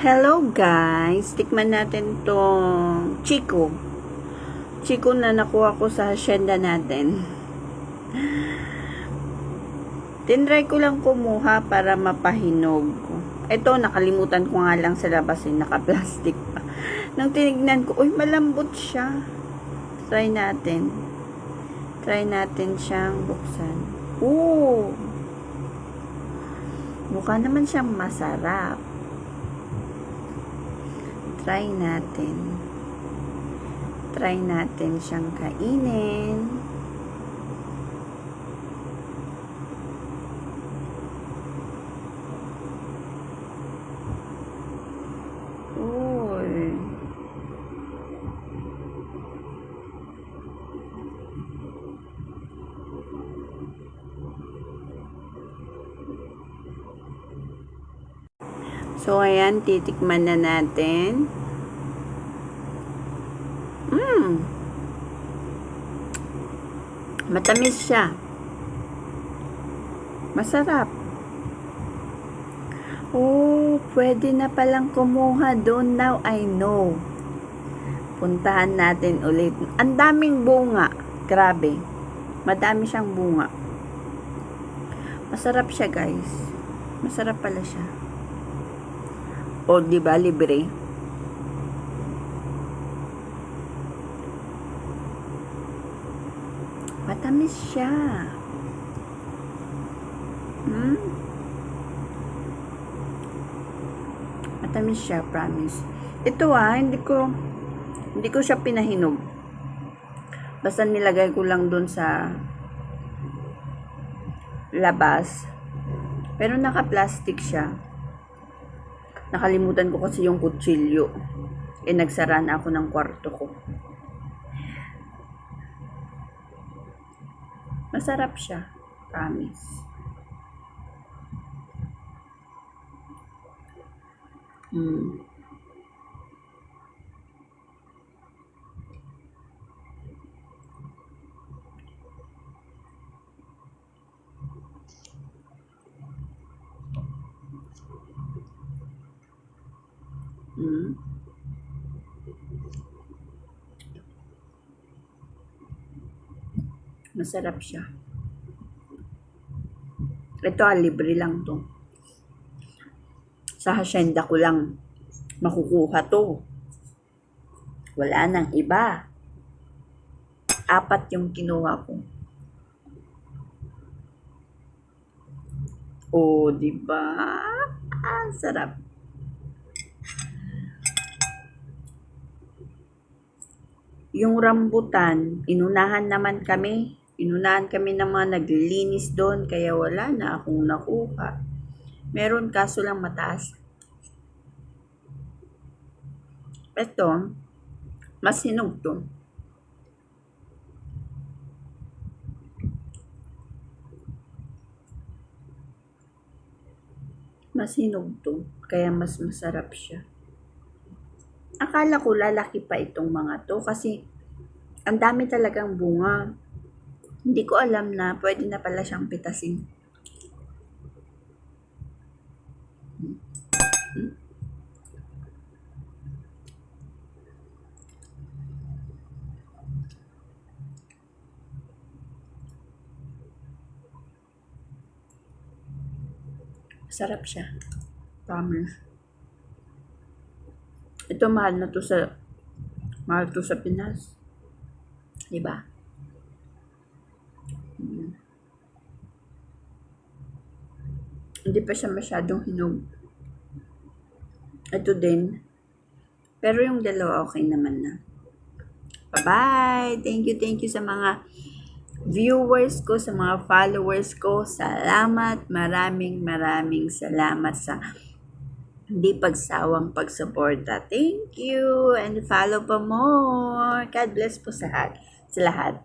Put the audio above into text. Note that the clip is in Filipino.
Hello guys, tikman natin tong Chico. Chico na nakuha ko sa hacienda natin. Tinry ko lang kumuha para mapahinog. Ito, nakalimutan ko nga lang sa labas naka-plastic pa. Nang tinignan ko, uy, malambot siya. Try natin. Try natin siyang buksan. Ooh! Mukha naman siyang masarap. Try natin. Try natin siyang kainin. Uy. So, ayan, titikman na natin. Matamis siya. Masarap. Oh, pwede na palang kumuha doon. Now I know. Puntahan natin ulit. Ang daming bunga. Grabe. Madami siyang bunga. Masarap siya, guys. Masarap pala siya. O, diba, libre? Matamis siya. Matamis siya, promise. Ito hindi ko siya pinahinog. Basta nilagay ko lang dun sa labas. Pero naka-plastic siya. Nakalimutan ko kasi yung kutsilyo. Nagsara na ako ng kwarto ko. Masarap siya. Promise. Masarap siya. Ito libre lang to. Sa hacienda ko lang makukuha to. Wala nang iba. 4 yung kinuha ko. Oh, diba? Sarap. Yung rambutan, inunahan kami ng mga naglilinis doon, kaya wala na akong nakuha. Meron kaso lang mataas. Ito, mas hinog to. Mas hinog to, kaya mas masarap siya. Akala ko lalaki pa itong mga to kasi ang dami talagang bunga. Hindi ko alam na pwede na pala siyang pitasin. Sarap siya. Promise. Ito mahal to sa Pinas. Diba? Hindi pa siya masyadong hinog. Ito din. Pero yung dalawa okay naman na. Bye-bye! Thank you sa mga viewers ko, sa mga followers ko. Salamat. Maraming salamat sa hindi pagsawang pagsuporta. Thank you! And follow pa more. God bless po sa lahat.